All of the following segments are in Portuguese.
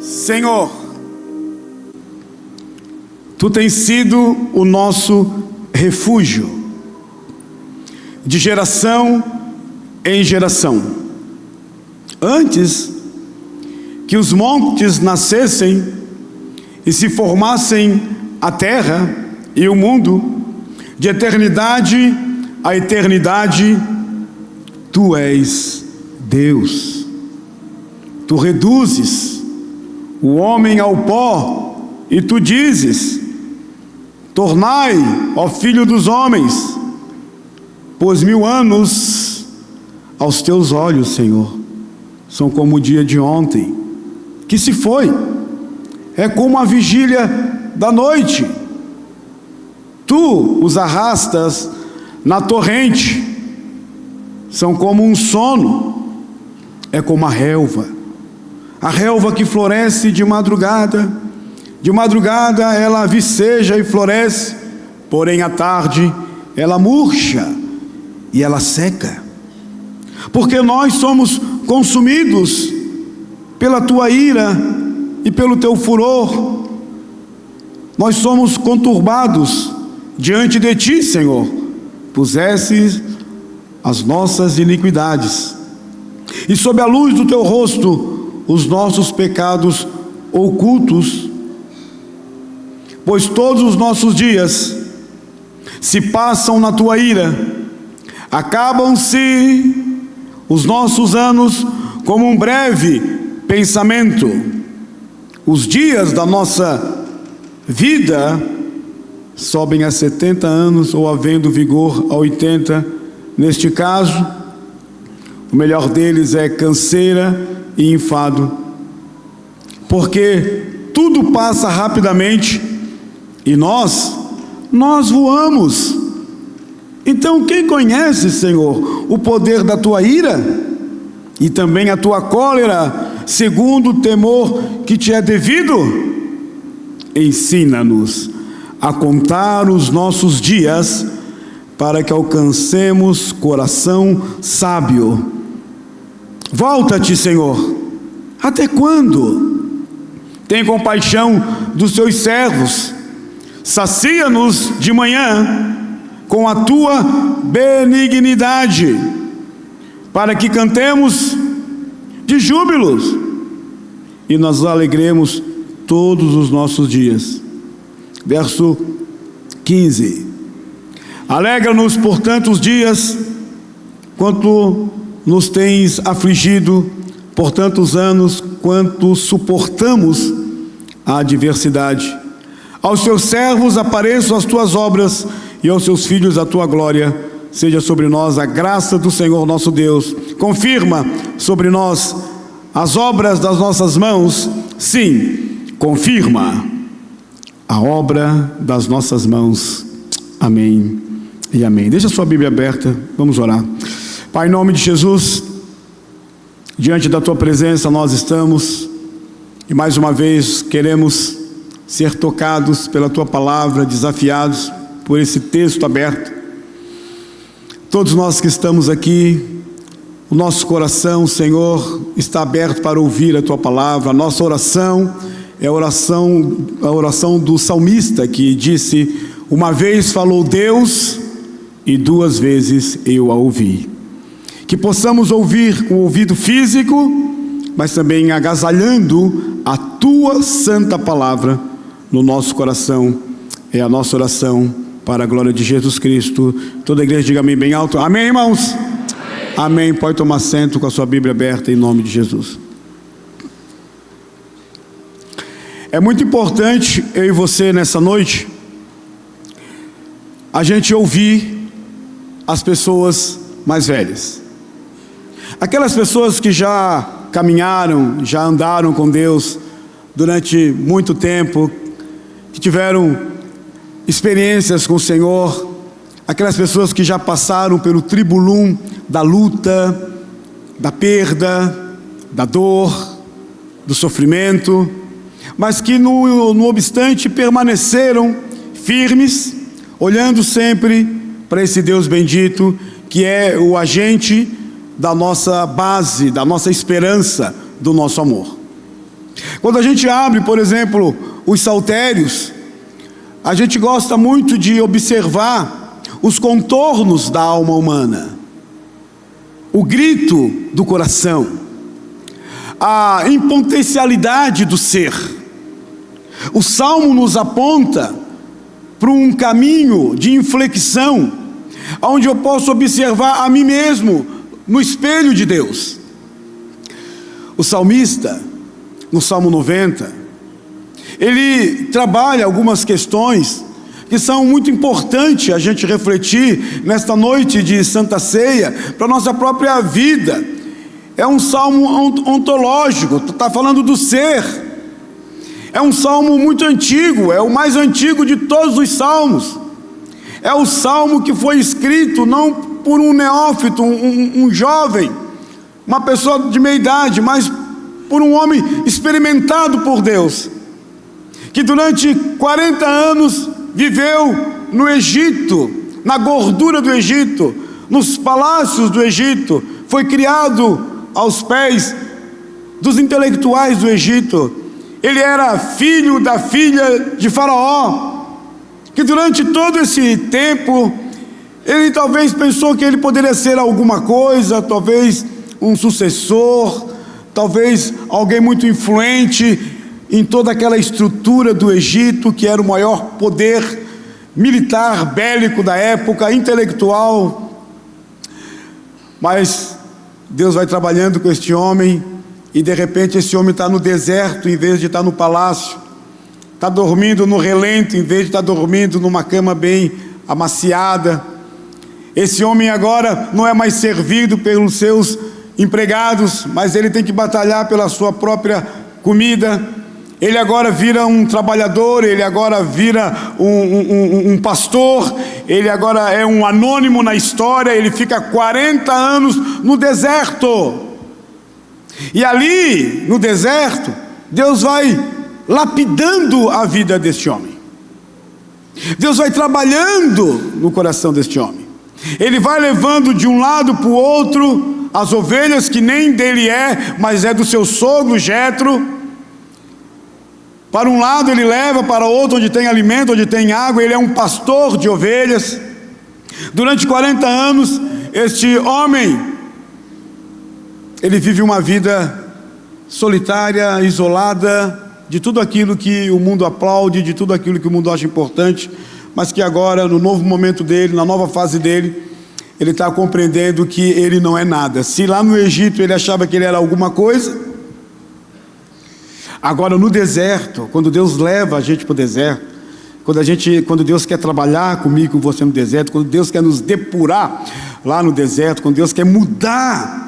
Senhor, Tu tens sido o nosso refúgio, de geração em geração. Antes que os montes nascessem e se formassem a terra e o mundo, de eternidade a eternidade, Tu és Deus. Tu reduzes o homem ao pó e Tu dizes: tornai, ó filho dos homens, pois 1000 anos aos Teus olhos, Senhor, são como o dia de ontem, que se foi. É como a vigília da noite. Tu os arrastas na torrente, são como um sono. É como a relva que floresce de madrugada ela viceja e floresce, porém à tarde ela murcha e ela seca. Porque nós somos consumidos pela Tua ira e pelo Teu furor, nós somos conturbados diante de Ti, Senhor. Pusesses as nossas iniquidades, e sob a luz do Teu rosto os nossos pecados ocultos. Pois todos os nossos dias se passam na Tua ira, acabam-se os nossos anos como um breve pensamento. Os dias da nossa vida sobem a 70 anos, ou havendo vigor a 80. Neste caso, o melhor deles é canseira e enfado, porque tudo passa rapidamente e nós voamos. Então quem conhece, Senhor, o poder da Tua ira e também a Tua cólera, segundo o temor que Te é devido? Ensina-nos a contar os nossos dias, para que alcancemos coração sábio. Volta-te, Senhor, até quando? Tem compaixão dos Teus servos, sacia-nos de manhã com a Tua benignidade, para que cantemos de júbilos e nos alegremos todos os nossos dias. Verso 15: alegra-nos por tantos dias, quanto nos tens afligido, por tantos anos, quanto suportamos a adversidade. Aos Teus servos apareçam as Tuas obras, e aos Seus filhos a Tua glória. Seja sobre nós a graça do Senhor nosso Deus. Confirma sobre nós as obras das nossas mãos. Sim, confirma a obra das nossas mãos. Amém e amém. Deixa a sua Bíblia aberta, vamos orar. Pai, em nome de Jesus, diante da Tua presença nós estamos, e mais uma vez queremos ser tocados pela Tua palavra, desafiados por esse texto aberto. Todos nós que estamos aqui, o nosso coração, Senhor, está aberto para ouvir a Tua palavra. A nossa oração é a oração do salmista, que disse: uma vez falou Deus e 2 vezes eu a ouvi. Que possamos ouvir com o ouvido físico, mas também agasalhando a Tua santa palavra no nosso coração. É a nossa oração para a glória de Jesus Cristo. Toda a igreja diga amém bem alto. Amém, irmãos? Amém. Amém. Pode tomar assento com a sua Bíblia aberta, em nome de Jesus. É muito importante, eu e você nessa noite, a gente ouvir as pessoas mais velhas. Aquelas pessoas que já caminharam, já andaram com Deus durante muito tempo, que tiveram experiências com o Senhor, aquelas pessoas que já passaram pelo tribulum da luta, da perda, da dor, do sofrimento, mas que no obstante permaneceram firmes, olhando sempre para esse Deus bendito, que é o agente da nossa base, da nossa esperança, do nosso amor. Quando a gente abre, por exemplo, os saltérios, a gente gosta muito de observar os contornos da alma humana, o grito do coração, a impotencialidade do ser. O Salmo nos aponta para um caminho de inflexão, onde eu posso observar a mim mesmo no espelho de Deus. O salmista, no Salmo 90, ele trabalha algumas questões que são muito importantes a gente refletir nesta noite de Santa Ceia, para a nossa própria vida. É um salmo ontológico, está falando do ser. É um salmo muito antigo, é o mais antigo de todos os salmos. É o salmo que foi escrito não por um neófito, um jovem, uma pessoa de meia idade, mas por um homem experimentado por Deus, que durante 40 anos viveu no Egito, na gordura do Egito, nos palácios do Egito, foi criado aos pés dos intelectuais do Egito. Ele era filho da filha de Faraó, que durante todo esse tempo, ele talvez pensou que ele poderia ser alguma coisa, talvez um sucessor, talvez alguém muito influente em toda aquela estrutura do Egito, que era o maior poder militar, bélico da época, intelectual. Mas Deus vai trabalhando com este homem, e de repente esse homem está no deserto em vez de estar no palácio, está dormindo no relento em vez de estar dormindo numa cama bem amaciada. Esse homem agora não é mais servido pelos seus empregados, mas ele tem que batalhar pela sua própria comida. Ele agora vira um trabalhador, ele agora vira um pastor, ele agora é um anônimo na história. Ele fica 40 anos no deserto, e ali no deserto Deus vai lapidando a vida deste homem. Deus vai trabalhando no coração deste homem. Ele vai levando de um lado para o outro as ovelhas, que nem dele é, mas é do seu sogro Jetro. Para um lado ele leva, para outro onde tem alimento, onde tem água. Ele é um pastor de ovelhas. Durante 40 anos, este homem, ele vive uma vida solitária, isolada de tudo aquilo que o mundo aplaude, de tudo aquilo que o mundo acha importante, mas que agora, no novo momento dele, na nova fase dele, ele está compreendendo que ele não é nada. Se lá no Egito ele achava que ele era alguma coisa, agora no deserto, quando Deus leva a gente para o deserto, quando Deus quer trabalhar comigo, com você no deserto, quando Deus quer nos depurar lá no deserto, quando Deus quer mudar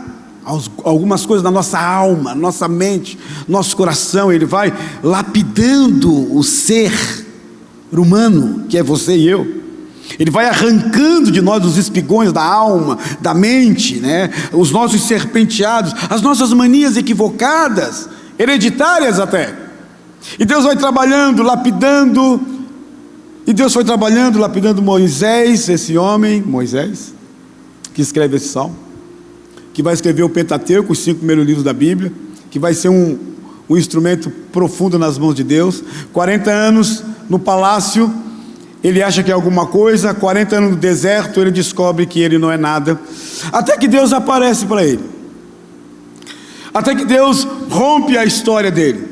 algumas coisas da nossa alma, nossa mente, nosso coração, Ele vai lapidando o ser humano, que é você e eu. Ele vai arrancando de nós os espigões da alma, da mente, né? Os nossos serpenteados, as nossas manias equivocadas, hereditárias até. E Deus vai trabalhando, lapidando. E Deus foi trabalhando, lapidando Moisés, esse homem, Moisés, que escreve esse salmo, que vai escrever o Pentateuco, os 5 primeiros livros da Bíblia, que vai ser um instrumento profundo nas mãos de Deus. 40 anos no palácio, ele acha que é alguma coisa. 40 anos no deserto, ele descobre que ele não é nada, até que Deus aparece para ele, até que Deus rompe a história dele,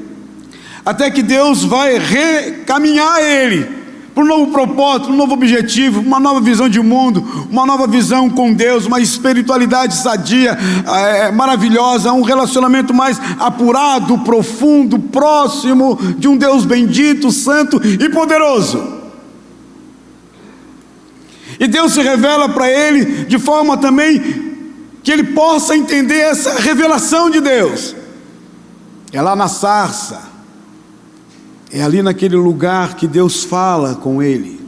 até que Deus vai recaminhar ele para um novo propósito, um novo objetivo, uma nova visão de mundo, uma nova visão com Deus, uma espiritualidade sadia, maravilhosa, um relacionamento mais apurado, profundo, próximo de um Deus bendito, santo e poderoso. E Deus se revela para ele de forma também que ele possa entender essa revelação de Deus. É lá na sarça, é ali naquele lugar que Deus fala com ele,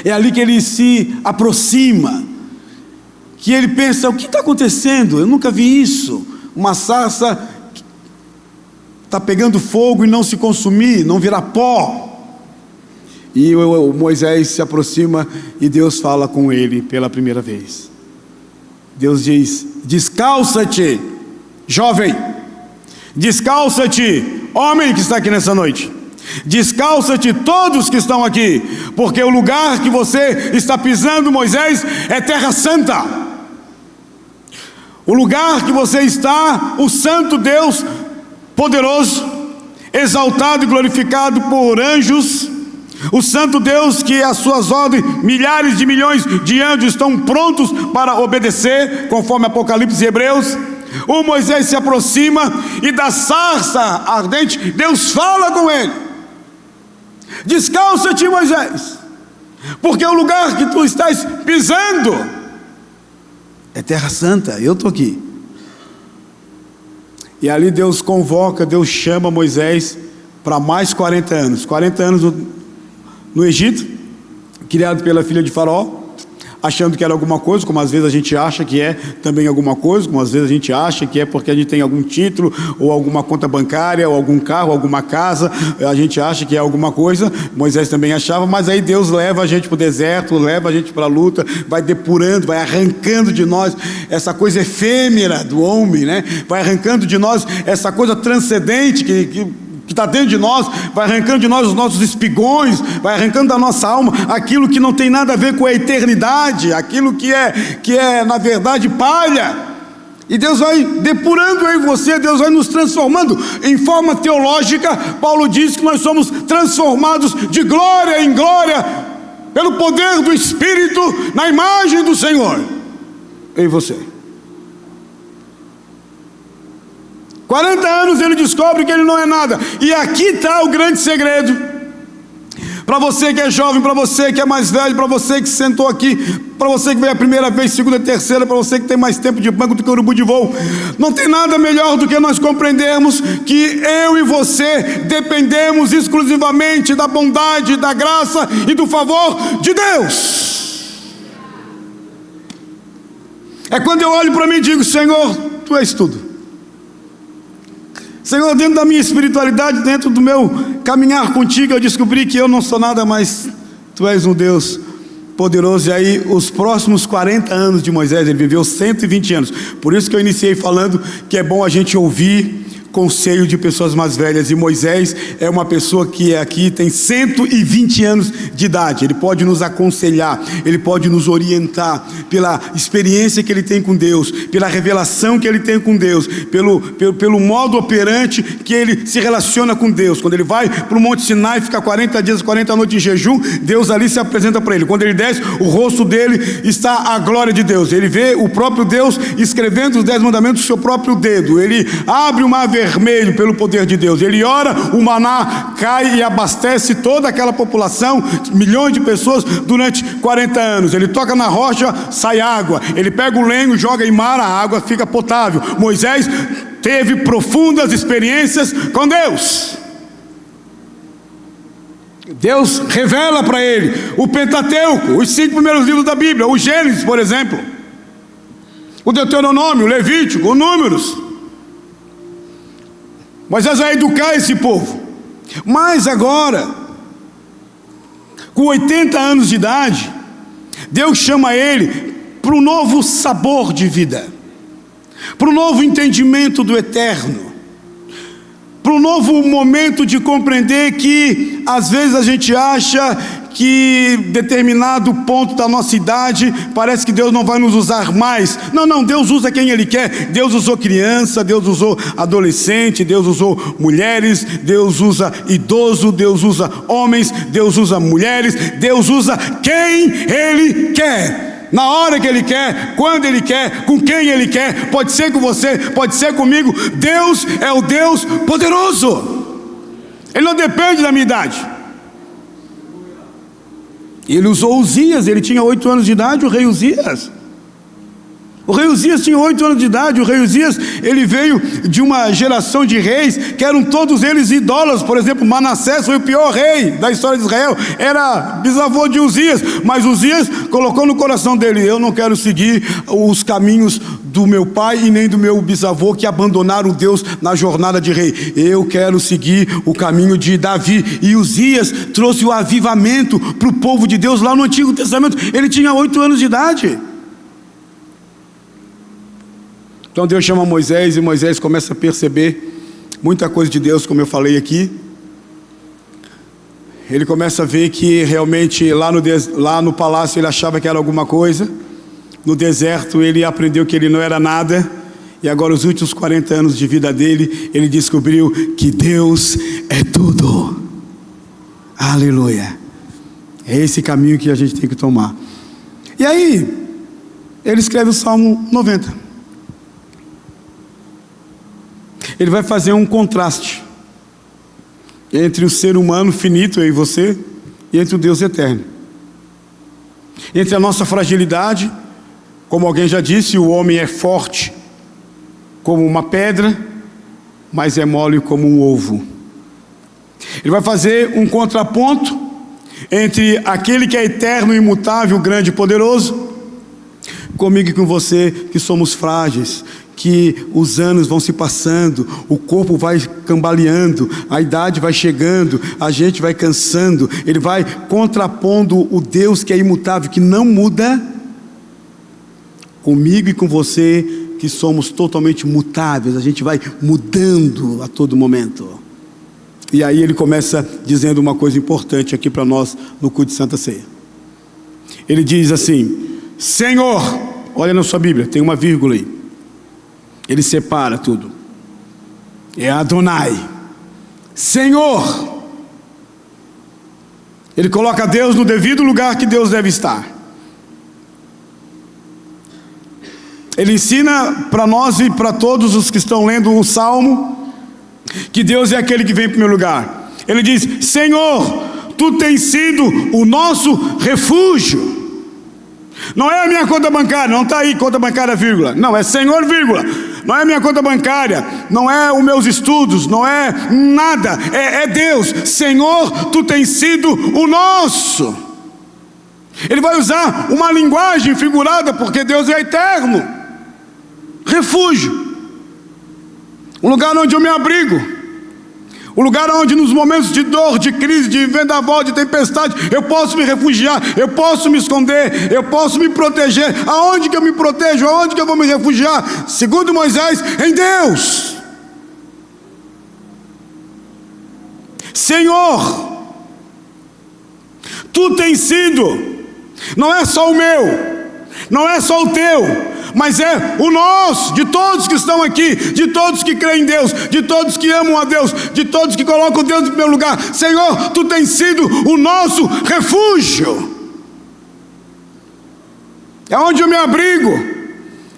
é ali que ele se aproxima, que ele pensa: o que está acontecendo? Eu nunca vi isso, uma sarça está pegando fogo e não se consumir, não virar pó. E o Moisés se aproxima e Deus fala com ele pela primeira vez. Deus diz: descalça-te, jovem, descalça-te, Homem que está aqui nessa noite, descalça-te todos que estão aqui, porque o lugar que você está pisando, Moisés, é terra santa. O lugar que você está, o santo Deus poderoso, exaltado e glorificado por anjos, o santo Deus que às suas ordens milhares de milhões de anjos estão prontos para obedecer, conforme Apocalipse e Hebreus. O Moisés se aproxima e da sarça ardente Deus fala com ele: descalça-te, Moisés, porque o lugar que tu estás pisando é terra santa. Eu estou aqui. E ali Deus convoca, Deus chama Moisés para mais 40 anos. 40 anos no Egito, criado pela filha de Faraó, achando que era alguma coisa, como às vezes a gente acha que é também alguma coisa, como às vezes a gente acha que é porque a gente tem algum título, ou alguma conta bancária, ou algum carro, alguma casa, a gente acha que é alguma coisa. Moisés também achava, mas aí Deus leva a gente para o deserto, leva a gente para a luta, vai depurando, vai arrancando de nós essa coisa efêmera do homem, né? Vai arrancando de nós essa coisa transcendente que está dentro de nós, vai arrancando de nós os nossos espigões, vai arrancando da nossa alma aquilo que não tem nada a ver com a eternidade, aquilo que é na verdade palha. E Deus vai depurando eu e você, Deus vai nos transformando em forma teológica. Paulo diz que nós somos transformados de glória em glória pelo poder do Espírito na imagem do Senhor. Eu e você. 40 anos ele descobre que ele não é nada. E aqui está o grande segredo. Para você que é jovem, para você que é mais velho, para você que sentou aqui, para você que veio a primeira vez, segunda, terceira, para você que tem mais tempo de banco do que urubu de voo, não tem nada melhor do que nós compreendermos que eu e você dependemos exclusivamente da bondade, da graça e do favor de Deus. É quando eu olho para mim e digo: Senhor, Tu és tudo. Senhor, dentro da minha espiritualidade, dentro do meu caminhar contigo, eu descobri que eu não sou nada, mas Tu és um Deus poderoso. E aí os próximos 40 anos de Moisés, ele viveu 120 anos. Por isso que eu iniciei falando que é bom a gente ouvir conselho de pessoas mais velhas. E Moisés é uma pessoa que aqui tem 120 anos de idade. Ele pode nos aconselhar, ele pode nos orientar pela experiência que ele tem com Deus, pela revelação que ele tem com Deus, pelo modo operante que ele se relaciona com Deus. Quando ele vai para o Monte Sinai, fica 40 dias, 40 noites em jejum, Deus ali se apresenta para ele. Quando ele desce, o rosto dele está a glória de Deus. Ele vê o próprio Deus escrevendo os 10 mandamentos no seu próprio dedo. Ele abre o mar vermelho pelo poder de Deus. Ele ora, o maná cai e abastece toda aquela população, milhões de pessoas durante 40 anos. Ele toca na rocha, sai água. Ele pega o lenho, joga em mar, a água fica potável. Moisés teve profundas experiências com Deus. Deus revela para ele o Pentateuco, os 5 primeiros livros da Bíblia, o Gênesis, por exemplo, o Deuteronômio, o Levítico, o Números. Moisés vai educar esse povo. Mas agora, com 80 anos de idade, Deus chama ele para um novo sabor de vida, para um novo entendimento do eterno, para um novo momento de compreender que às vezes a gente acha que determinado ponto da nossa idade parece que Deus não vai nos usar mais. Não, Deus usa quem Ele quer. Deus usou criança, Deus usou adolescente, Deus usou mulheres, Deus usa idoso, Deus usa homens, Deus usa mulheres, Deus usa quem Ele quer, na hora que Ele quer, quando Ele quer, com quem Ele quer. Pode ser com você, pode ser comigo. Deus é o Deus poderoso. Ele não depende da minha idade. Ele usou Uzias, ele tinha 8 anos de idade, o rei Uzias. O rei Uzias tinha 8 anos de idade. O rei Uzias, ele veio de uma geração de reis que eram todos eles idólatras. Por exemplo, Manassés foi o pior rei da história de Israel, era bisavô de Uzias. Mas Uzias colocou no coração dele: eu não quero seguir os caminhos do meu pai e nem do meu bisavô, que abandonaram Deus na jornada de rei. Eu quero seguir o caminho de Davi. E Uzias trouxe o avivamento para o povo de Deus lá no Antigo Testamento. Ele tinha 8 anos de idade. Então Deus chama Moisés e Moisés começa a perceber muita coisa de Deus, como eu falei aqui. Ele começa a ver que realmente lá no palácio ele achava que era alguma coisa. No deserto ele aprendeu que ele não era nada. E agora os últimos 40 anos de vida dele, ele descobriu que Deus é tudo. Aleluia. É esse caminho que a gente tem que tomar. E aí, ele escreve o Salmo 90. Ele vai fazer um contraste entre o ser humano finito, eu e você, e entre o Deus eterno. Entre a nossa fragilidade, como alguém já disse, o homem é forte como uma pedra, mas é mole como um ovo. Ele vai fazer um contraponto entre aquele que é eterno, imutável, grande e poderoso, comigo e com você, que somos frágeis, que os anos vão se passando, o corpo vai cambaleando, a idade vai chegando, a gente vai cansando. Ele vai contrapondo o Deus que é imutável, que não muda, comigo e com você, que somos totalmente mutáveis, a gente vai mudando a todo momento. E aí ele começa dizendo uma coisa importante aqui para nós no culto de Santa Ceia. Ele diz assim: Senhor, olha na sua Bíblia, tem uma vírgula aí. Ele separa tudo. É Adonai, Senhor. Ele coloca Deus no devido lugar que Deus deve estar. Ele ensina para nós e para todos os que estão lendo o Salmo, que Deus é aquele que vem em primeiro lugar. Ele diz: Senhor, Tu tens sido o nosso refúgio. Não é a minha conta bancária, não está aí conta bancária, vírgula. Não, é Senhor, vírgula. Não é a minha conta bancária, não é os meus estudos, não é nada, é Deus. Senhor, Tu tens sido o nosso. Ele vai usar uma linguagem figurada, porque Deus é eterno. Refúgio, um lugar onde eu me abrigo, um lugar onde nos momentos de dor, de crise, de vendaval, de tempestade, eu posso me refugiar, eu posso me esconder, eu posso me proteger. Aonde que eu me protejo? Aonde que eu vou me refugiar? Segundo Moisés, em Deus. Senhor, Tu tens sido, não é só o meu, não é só o teu, mas é o nosso, de todos que estão aqui, de todos que creem em Deus, de todos que amam a Deus, de todos que colocam Deus em primeiro lugar. Senhor, Tu tens sido o nosso refúgio. É onde eu me abrigo,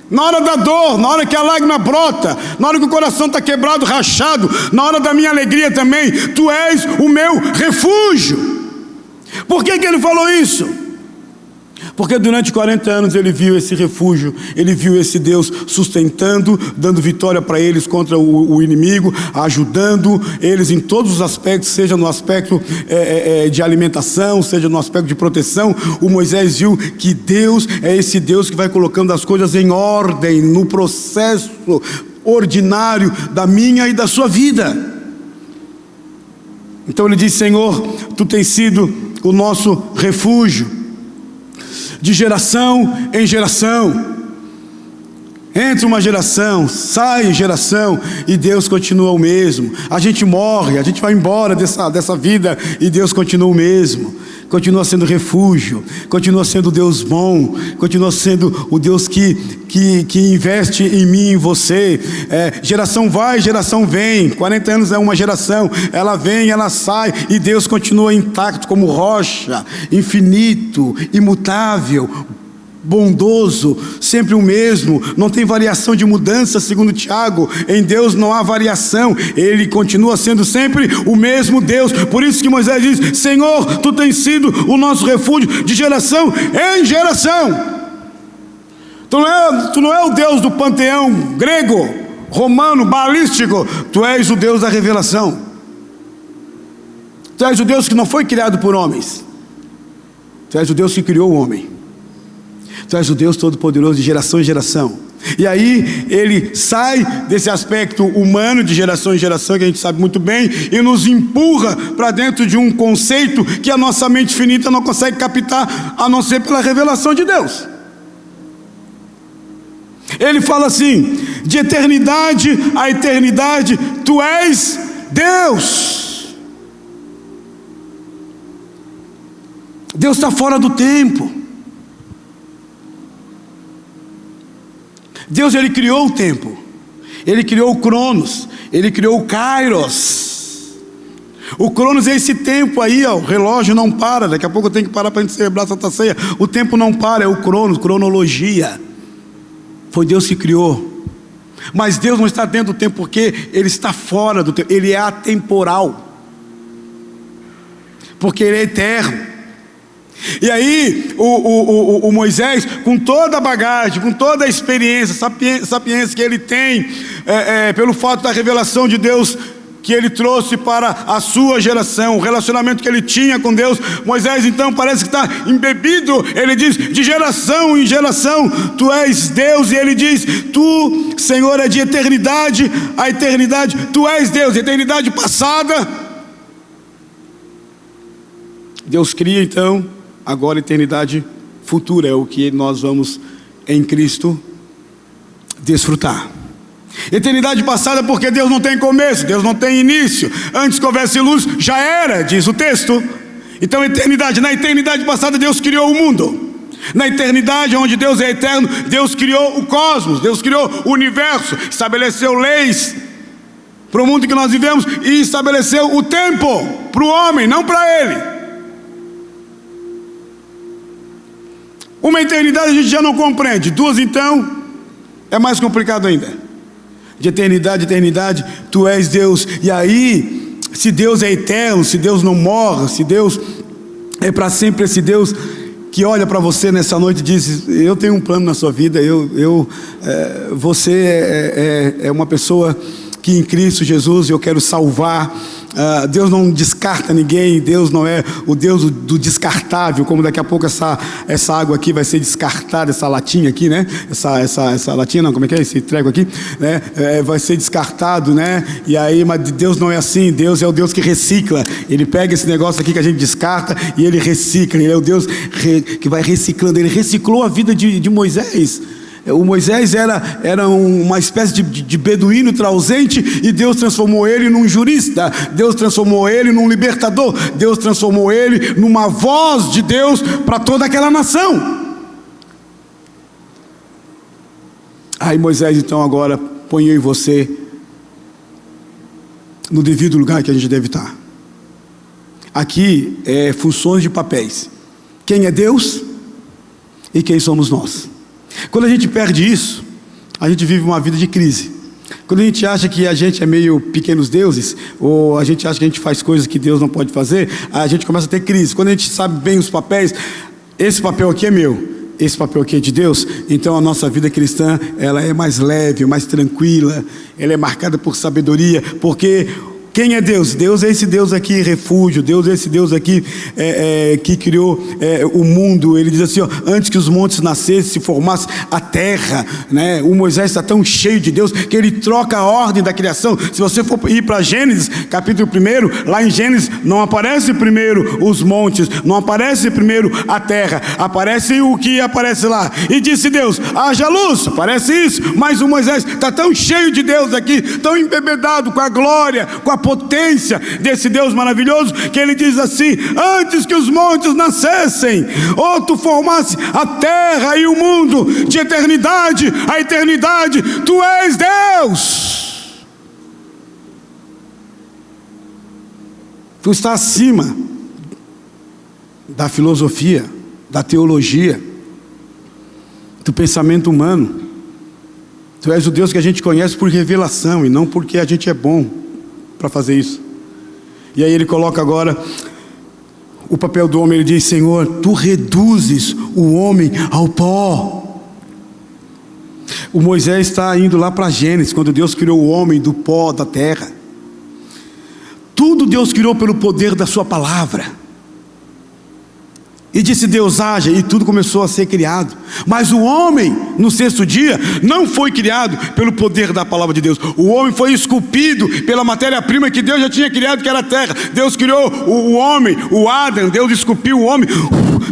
na hora da dor, na hora que a lágrima brota, na hora que o coração está quebrado, rachado, na hora da minha alegria também. Tu és o meu refúgio. Por que ele falou isso? Porque durante 40 anos ele viu esse refúgio, ele viu esse Deus sustentando, dando vitória para eles contra o inimigo, ajudando eles em todos os aspectos, seja no aspecto de alimentação, seja no aspecto de proteção. O Moisés viu que Deus é esse Deus que vai colocando as coisas em ordem, no processo ordinário da minha e da sua vida. Então ele diz: Senhor, Tu tens sido o nosso refúgio. De geração em geração, entra uma geração, sai geração, e Deus continua o mesmo. A gente morre, a gente vai embora dessa vida, e Deus continua o mesmo. Continua sendo refúgio, continua sendo Deus bom, continua sendo o Deus que investe em mim e em você. Geração vai, geração vem. 40 anos é uma geração, ela vem, ela sai, e Deus continua intacto como rocha, infinito, imutável, bondoso, sempre o mesmo, não tem variação de mudança. Segundo Tiago, em Deus não há variação, Ele continua sendo sempre o mesmo Deus. Por isso que Moisés diz: Senhor, Tu tens sido o nosso refúgio de geração em geração. Tu não é o Deus do panteão grego, romano, balístico. Tu és o Deus da revelação. Tu és o Deus que não foi criado por homens. Tu és o Deus que criou o homem. Tu és o Deus Todo-Poderoso de geração em geração. E aí ele sai desse aspecto humano de geração em geração, que a gente sabe muito bem, e nos empurra para dentro de um conceito que a nossa mente finita não consegue captar, a não ser pela revelação de Deus. Ele fala assim: de eternidade a eternidade, tu és Deus. Deus está fora do tempo. Deus, Ele criou o tempo, Ele criou o Cronos, Ele criou o Kairos. O Cronos é esse tempo aí, ó, o relógio não para, daqui a pouco eu tenho que parar para a gente celebrar a Santa Ceia. O tempo não para, é o Cronos, cronologia. Foi Deus que criou. Mas Deus não está dentro do tempo porque Ele está fora do tempo, Ele é atemporal, porque Ele é eterno. E aí o Moisés, com toda a bagagem, com toda a experiência, sapiência que ele tem, pelo fato da revelação de Deus que ele trouxe para a sua geração, o relacionamento que ele tinha com Deus, Moisés então parece que está embebido. Ele diz, de geração em geração tu és Deus, e ele diz, tu, Senhor, é de eternidade a eternidade, tu és Deus. Eternidade passada, Deus cria então, agora eternidade futura é o que nós vamos em Cristo desfrutar. Eternidade passada porque Deus não tem começo, Deus não tem início. Antes que houvesse luz, já era, diz o texto. Então eternidade, na eternidade passada Deus criou o mundo. Na eternidade onde Deus é eterno, Deus criou o cosmos, Deus criou o universo, estabeleceu leis para o mundo que nós vivemos e estabeleceu o tempo para o homem, não para ele. Uma eternidade a gente já não compreende, duas então é mais complicado ainda. De eternidade a eternidade, tu és Deus. E aí, se Deus é eterno, se Deus não morre, se Deus é para sempre, esse Deus que olha para você nessa noite e diz, eu tenho um plano na sua vida, você é uma pessoa que em Cristo Jesus eu quero salvar. Deus não descarta ninguém, Deus não é o Deus do descartável, como daqui a pouco essa água aqui vai ser descartada, essa latinha aqui, né? Essa latinha, não, como é que é? Esse treco aqui, né? Vai ser descartado, né? E aí, mas Deus não é assim. Deus é o Deus que recicla. Ele pega esse negócio aqui que a gente descarta e Ele recicla. Ele é o Deus que vai reciclando. Ele reciclou a vida de Moisés. O Moisés era uma espécie de beduíno trauzente, e Deus transformou ele num jurista, Deus transformou ele num libertador, Deus transformou ele numa voz de Deus para toda aquela nação. Aí Moisés então agora põe eu e você no devido lugar que a gente deve estar. Aqui é funções de papéis. Quem é Deus e quem somos nós. Quando a gente perde isso, a gente vive uma vida de crise. Quando a gente acha que a gente é meio pequenos deuses, ou a gente acha que a gente faz coisas que Deus não pode fazer, a gente começa a ter crise. Quando a gente sabe bem os papéis, esse papel aqui é meu, esse papel aqui é de Deus, então a nossa vida cristã, ela é mais leve, mais tranquila, ela é marcada por sabedoria, porque quem é Deus? Deus é esse Deus aqui, refúgio. Deus é esse Deus aqui que criou o mundo. Ele diz assim, ó, antes que os montes nascessem, se formasse a terra, né? O Moisés está tão cheio de Deus que ele troca a ordem da criação. Se você for ir para Gênesis, capítulo 1, lá em Gênesis não aparece primeiro os montes, não aparece primeiro a terra, aparece o que aparece lá. E disse Deus, haja luz, parece isso. Mas o Moisés está tão cheio de Deus aqui, tão embebedado com a glória, com a potência desse Deus maravilhoso, que ele diz assim, antes que os montes nascessem, ou tu formasse a terra e o mundo, de eternidade a eternidade, tu és Deus. Tu está acima da filosofia, da teologia, do pensamento humano. Tu és o Deus que a gente conhece por revelação e não porque a gente é bom para fazer isso. E aí ele coloca agora o papel do homem. Ele diz, Senhor, tu reduzes o homem ao pó. O Moisés está indo lá para Gênesis, quando Deus criou o homem do pó da terra. Tudo Deus criou pelo poder da sua palavra. E disse Deus, haja, e tudo começou a ser criado. Mas o homem, no sexto dia, não foi criado pelo poder da palavra de Deus. O homem foi esculpido pela matéria-prima que Deus já tinha criado, que era a terra. Deus criou o homem, o Adão, Deus esculpiu o homem,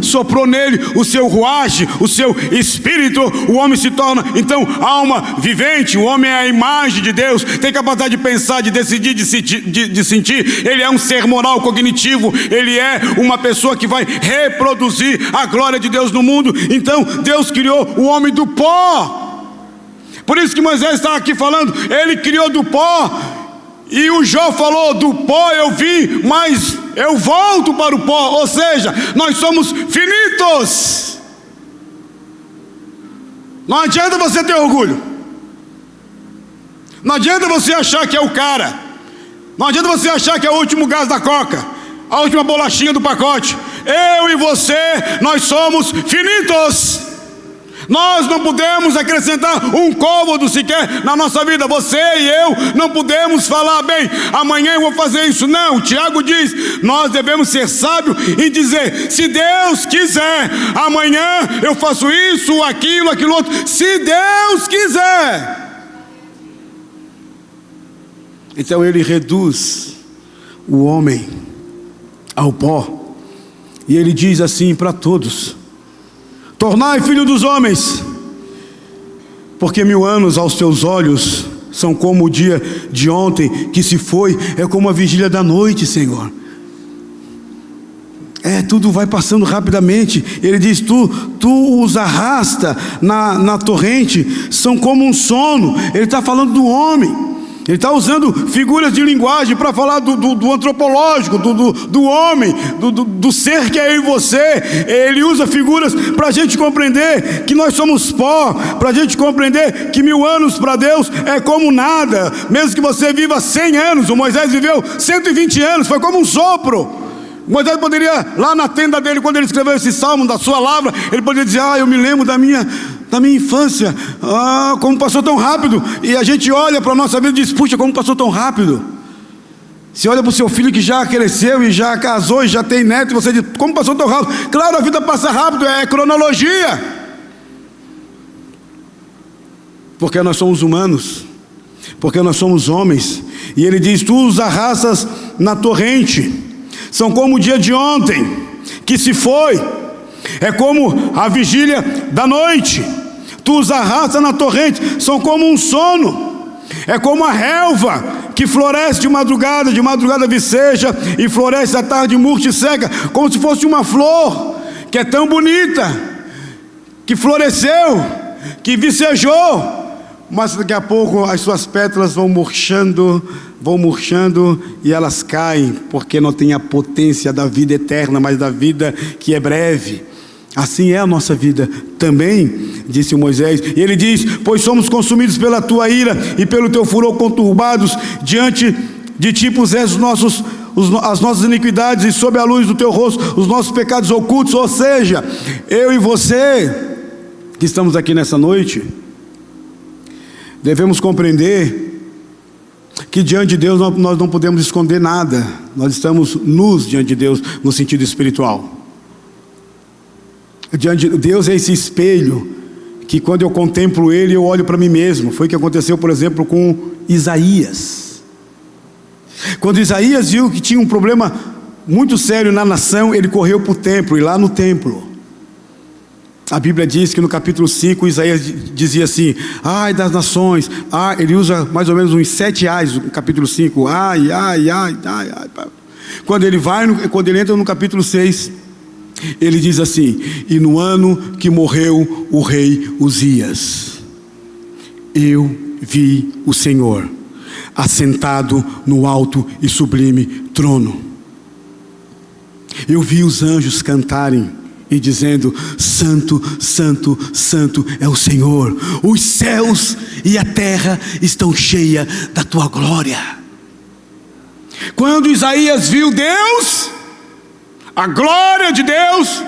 soprou nele o seu ruach, o seu espírito, o homem se torna então alma vivente. O homem é a imagem de Deus, tem capacidade de pensar, de decidir, de sentir. Ele é um ser moral, cognitivo, ele é uma pessoa que vai reproduzir a glória de Deus no mundo. Então Deus criou o homem do pó. Por isso que Moisés está aqui falando, ele criou do pó. E o Jó falou, do pó eu vim, mas eu volto para o pó. Ou seja, nós somos finitos. Não adianta você ter orgulho. Não adianta você achar que é o cara. Não adianta você achar que é o último gás da coca, a última bolachinha do pacote. Eu e você, nós somos finitos. Nós não podemos acrescentar um côvado sequer na nossa vida. Você e eu não podemos falar, bem, amanhã eu vou fazer isso. Não, Tiago diz, nós devemos ser sábios e dizer, se Deus quiser, amanhã eu faço isso, aquilo outro, se Deus quiser. Então ele reduz o homem ao pó, e ele diz assim para todos: tornai filho dos homens, porque 1000 anos aos teus olhos são como o dia de ontem que se foi, é como a vigília da noite, Senhor. Tudo vai passando rapidamente. Ele diz, tu os arrasta na torrente, são como um sono. Ele está falando do homem. Ele está usando figuras de linguagem para falar do antropológico, do homem, do ser que é eu e você. Ele usa figuras para a gente compreender que nós somos pó, para a gente compreender que 1000 anos para Deus é como nada. Mesmo que você viva 100 anos, o Moisés viveu 120 anos, foi como um sopro. Moisés poderia, lá na tenda dele, quando ele escreveu esse salmo da sua lavra, ele poderia dizer, eu me lembro da minha infância, como passou tão rápido. E a gente olha para a nossa vida e diz, puxa, como passou tão rápido. Você olha para o seu filho que já cresceu e já casou e já tem neto, e você diz, como passou tão rápido. Claro, a vida passa rápido, é cronologia, porque nós somos humanos, porque nós somos homens. E ele diz, tu os arrastas na torrente, são como o dia de ontem que se foi, é como a vigília da noite. Tu os arrastas na torrente, são como um sono, é como a relva que floresce de madrugada viceja e floresce à tarde murcha e seca, como se fosse uma flor que é tão bonita, que floresceu, que vicejou, mas daqui a pouco as suas pétalas vão murchando e elas caem, porque não tem a potência da vida eterna, mas da vida que é breve. Assim é a nossa vida também, disse Moisés. E ele diz, pois somos consumidos pela tua ira e pelo teu furor conturbados, diante de ti puseste as nossas iniquidades, e sob a luz do teu rosto os nossos pecados ocultos. Ou seja, eu e você que estamos aqui nessa noite, devemos compreender que diante de Deus nós não podemos esconder nada. Nós estamos nus diante de Deus no sentido espiritual. Diante de Deus é esse espelho que quando eu contemplo Ele, eu olho para mim mesmo. Foi o que aconteceu, por exemplo, com Isaías. Quando Isaías viu que tinha um problema muito sério na nação, ele correu para o templo, e lá no templo, a Bíblia diz que no capítulo 5, Isaías dizia assim, ai das nações, ele usa mais ou menos uns 7 ais no capítulo 5, ai. Quando ele entra no capítulo 6, ele diz assim, e no ano que morreu o rei Uzias, eu vi o Senhor assentado no alto e sublime trono. Eu vi os anjos cantarem e dizendo, santo, santo, santo é o Senhor, os céus e a terra estão cheias da tua glória. Quando Isaías viu Deus, a glória de Deus,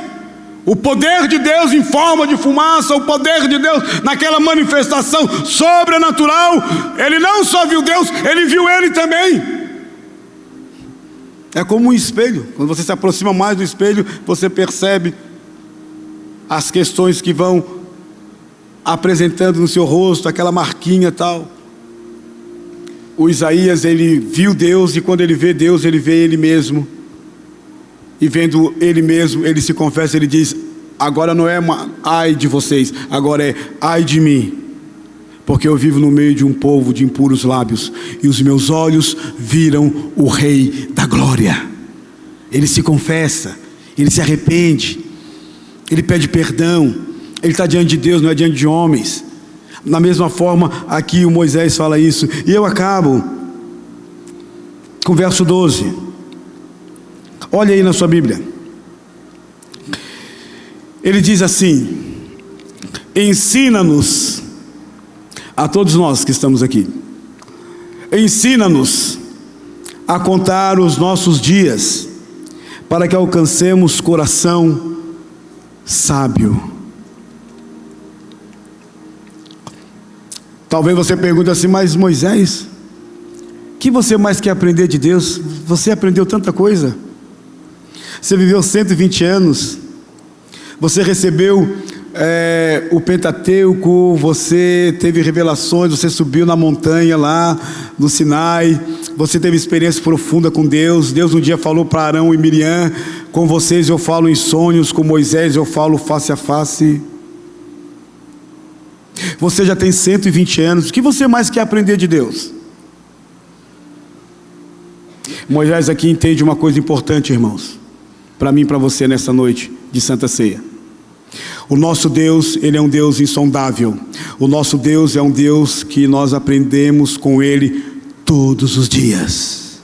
o poder de Deus em forma de fumaça, o poder de Deus naquela manifestação sobrenatural, ele não só viu Deus, ele viu ele também. É como um espelho. Quando você se aproxima mais do espelho, você percebe as questões que vão apresentando no seu rosto, aquela marquinha e tal. O Isaías, ele viu Deus, e quando ele vê Deus, ele vê ele mesmo. E vendo ele mesmo, ele se confessa, ele diz: agora não é ai de vocês, agora é ai de mim, porque eu vivo no meio de um povo de impuros lábios, e os meus olhos viram o Rei da Glória. Ele se confessa, ele se arrepende, ele pede perdão, ele está diante de Deus, não é diante de homens. Da mesma forma, aqui o Moisés fala isso. E eu acabo com o verso 12. Olha aí na sua Bíblia. Ele diz assim: ensina-nos, a todos nós que estamos aqui, ensina-nos a contar os nossos dias, para que alcancemos coração sábio. Talvez você pergunte assim: mas Moisés, o que você mais quer aprender de Deus? Você aprendeu tanta coisa, você viveu 120 anos, você recebeu o Pentateuco, você teve revelações, você subiu na montanha lá no Sinai, você teve experiência profunda com Deus. Deus um dia falou para Arão e Miriam: com vocês eu falo em sonhos, com Moisés eu falo face a face. Você já tem 120 anos, o que você mais quer aprender de Deus? Moisés aqui entende uma coisa importante, irmãos, para mim e para você nessa noite de Santa Ceia. O nosso Deus, Ele é um Deus insondável. O nosso Deus é um Deus que nós aprendemos com Ele todos os dias.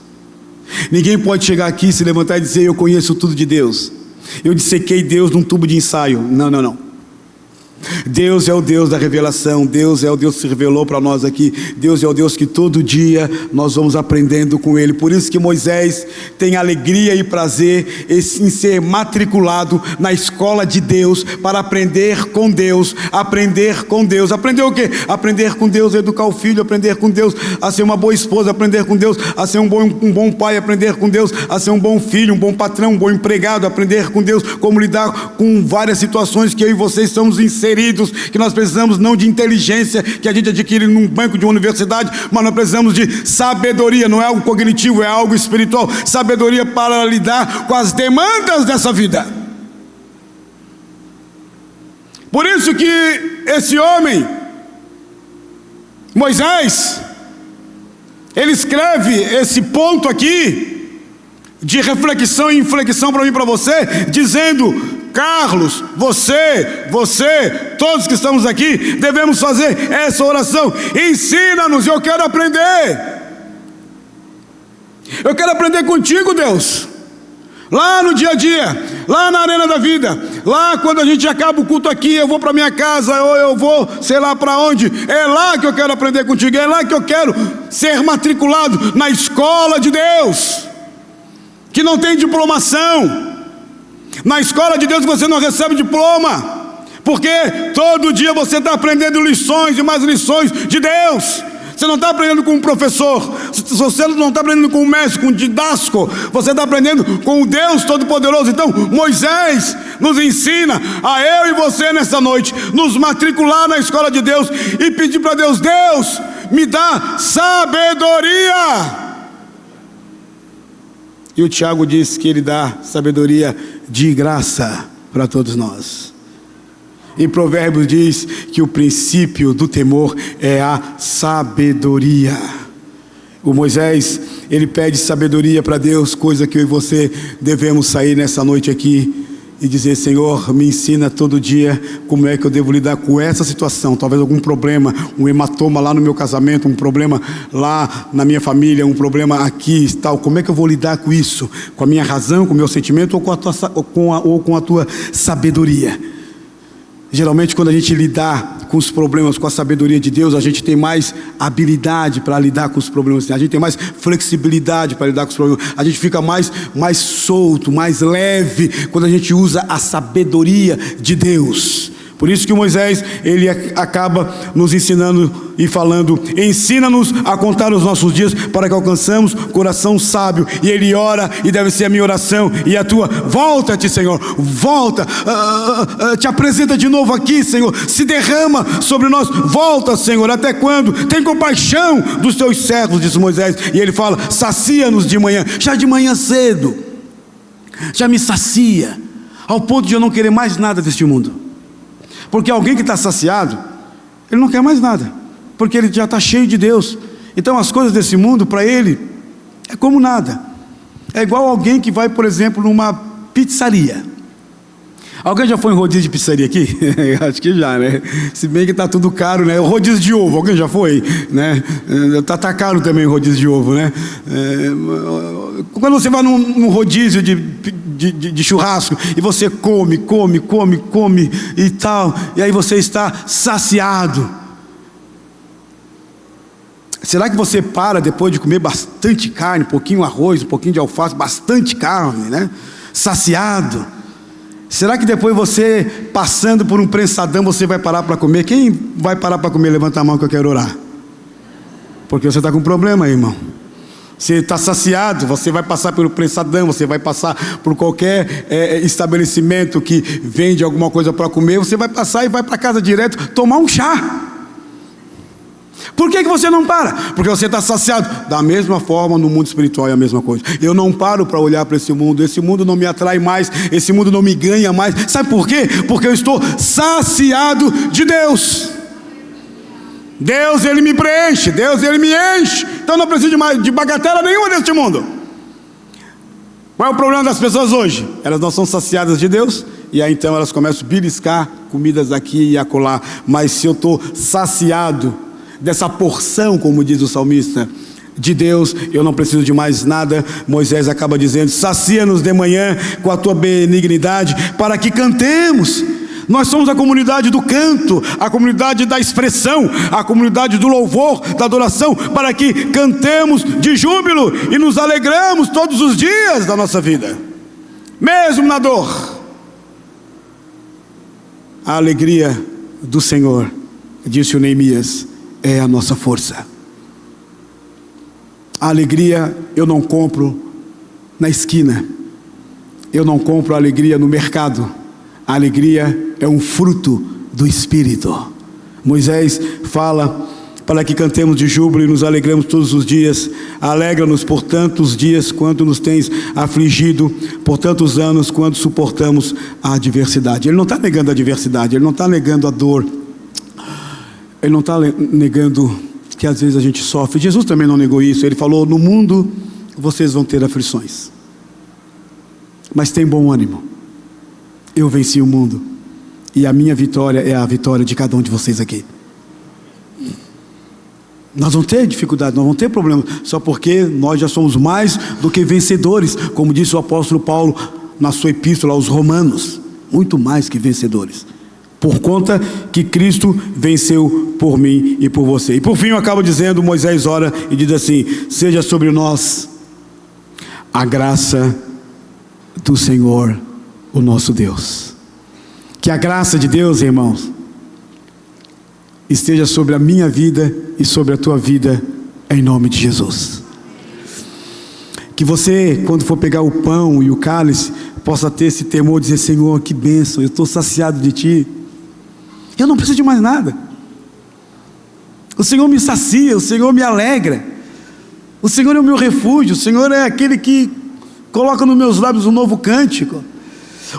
Ninguém pode chegar aqui, se levantar e dizer: eu conheço tudo de Deus, eu dissequei Deus num tubo de ensaio. Não, não, não. Deus é o Deus da revelação. Deus é o Deus que se revelou para nós aqui. Deus é o Deus que todo dia nós vamos aprendendo com Ele. Por isso que Moisés tem alegria e prazer em ser matriculado na escola de Deus, para aprender com Deus. Aprender com Deus. Aprender o quê? Aprender com Deus a educar o filho, aprender com Deus a ser uma boa esposa, aprender com Deus a ser um bom pai, aprender com Deus a ser um bom filho, um bom patrão, um bom empregado, aprender com Deus como lidar com várias situações que eu e vocês estamos inseridos, que nós precisamos não de inteligência que a gente adquire num banco de uma universidade, mas nós precisamos de sabedoria. Não é algo cognitivo, é algo espiritual. Sabedoria para lidar com as demandas dessa vida. Por isso que esse homem, Moisés, ele escreve esse ponto aqui de reflexão e inflexão para mim e para você, dizendo: Carlos, você, todos que estamos aqui, devemos fazer essa oração. Ensina-nos, eu quero aprender. Eu quero aprender contigo, Deus. Lá no dia a dia, lá na arena da vida, lá quando a gente acaba o culto aqui, eu vou para minha casa, ou eu vou sei lá para onde. É lá que eu quero aprender contigo, é lá que eu quero ser matriculado na escola de Deus, que não tem diplomação. Na escola de Deus você não recebe diploma, porque todo dia você está aprendendo lições e mais lições de Deus. Você não está aprendendo com um professor, você não está aprendendo com um mestre, com um didasco, você está aprendendo com o Deus Todo-Poderoso. Então Moisés nos ensina a eu e você nessa noite nos matricular na escola de Deus e pedir para Deus: Deus, me dá sabedoria. E o Tiago diz que ele dá sabedoria de graça para todos nós. E Provérbios diz que o princípio do temor é a sabedoria. O Moisés, ele pede sabedoria para Deus, coisa que eu e você devemos sair nessa noite aqui e dizer: Senhor, me ensina todo dia como é que eu devo lidar com essa situação. Talvez algum problema, um hematoma lá no meu casamento, um problema lá na minha família, um problema aqui e tal. Como é que eu vou lidar com isso? Com a minha razão, com o meu sentimento, ou com a tua sabedoria? Geralmente quando a gente lidar com os problemas com a sabedoria de Deus, a gente tem mais habilidade para lidar com os problemas, a gente tem mais flexibilidade para lidar com os problemas, a gente fica mais solto, mais leve quando a gente usa a sabedoria de Deus. Por isso que Moisés, ele acaba nos ensinando e falando: ensina-nos a contar os nossos dias, para que alcançamos coração sábio. E ele ora, e deve ser a minha oração e a tua: volta-te, Senhor, volta, te apresenta de novo aqui, Senhor, se derrama sobre nós, volta, Senhor, até quando? Tem compaixão dos teus servos, diz Moisés. E ele fala: sacia-nos de manhã, já de manhã cedo. já me sacia, ao ponto de eu não querer mais nada deste mundo. Porque alguém que está saciado, ele não quer mais nada, porque ele já está cheio de Deus. Então as coisas desse mundo, para ele, é como nada. É igual alguém que vai, por exemplo, numa pizzaria. Alguém já foi em rodízio de pizzaria aqui? Acho que já, né? Se bem que está tudo caro, né? O rodízio de ovo, alguém já foi? Né? Tá caro também o rodízio de ovo, né? Quando você vai num rodízio de churrasco e você come e tal, e aí você está saciado. Será que você para depois de comer bastante carne, um pouquinho arroz, um pouquinho de alface, bastante carne, né? Saciado. Será que depois você, passando por um prensadão, você vai parar para comer? Quem vai parar para comer? Levanta a mão que eu quero orar. Porque você está com problema aí, irmão. Você está saciado, você vai passar pelo prensadão, você vai passar por qualquer estabelecimento que vende alguma coisa para comer, você vai passar e vai para casa direto tomar um chá. Por que você não para? Porque você está saciado. Da mesma forma, no mundo espiritual é a mesma coisa. Eu não paro para olhar para esse mundo não me atrai mais, esse mundo não me ganha mais. Sabe por quê? Porque eu estou saciado de Deus. Deus, Ele me preenche, Deus, Ele me enche. Então eu não preciso de bagatela nenhuma deste mundo. Qual é o problema das pessoas hoje? Elas não são saciadas de Deus, e aí então elas começam a beliscar comidas aqui e acolá. Mas se eu estou saciado dessa porção, como diz o salmista, de Deus, eu não preciso de mais nada. Moisés acaba dizendo: sacia-nos de manhã com a tua benignidade, para que cantemos. Nós somos a comunidade do canto, a comunidade da expressão, a comunidade do louvor, da adoração, para que cantemos de júbilo e nos alegramos todos os dias da nossa vida, mesmo na dor. A alegria do Senhor, disse o Neemias, é a nossa força. A alegria eu não compro na esquina, eu não compro a alegria no mercado. A alegria é um fruto do Espírito. Moisés fala para que cantemos de júbilo e nos alegremos todos os dias. Alegra-nos por tantos dias quanto nos tens afligido, por tantos anos quanto suportamos a adversidade. Ele não está negando a adversidade, ele não está negando a dor, ele não está negando que às vezes a gente sofre. Jesus também não negou isso. Ele falou: no mundo vocês vão ter aflições, mas tem bom ânimo, eu venci o mundo, e a minha vitória é a vitória de cada um de vocês aqui. Nós vamos ter dificuldade, nós vamos ter problemas, só porque nós já somos mais do que vencedores, como disse o apóstolo Paulo na sua epístola aos Romanos, muito mais que vencedores, por conta que Cristo venceu por mim e por você. E por fim eu acabo dizendo, Moisés ora e diz assim: seja sobre nós a graça do Senhor, o nosso Deus. Que a graça de Deus, irmãos, esteja sobre a minha vida e sobre a tua vida, em nome de Jesus. Que você, quando for pegar o pão e o cálice, possa ter esse temor, dizer: Senhor, que bênção, eu estou saciado de Ti, eu não preciso de mais nada. O Senhor me sacia, o Senhor me alegra, o Senhor é o meu refúgio, o Senhor é aquele que coloca nos meus lábios um novo cântico,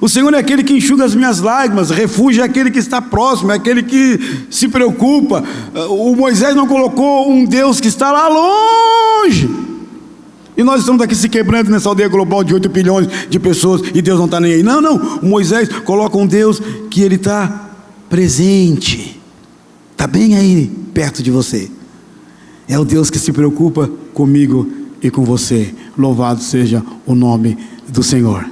o Senhor é aquele que enxuga as minhas lágrimas. Refúgio é aquele que está próximo, é aquele que se preocupa. O Moisés não colocou um Deus que está lá longe, e nós estamos aqui se quebrando nessa aldeia global de 8 bilhões de pessoas, e Deus não está nem aí. Não, o Moisés coloca um Deus que Ele está presente, está bem aí perto de você. É o Deus que se preocupa comigo e com você. Louvado seja o nome do Senhor.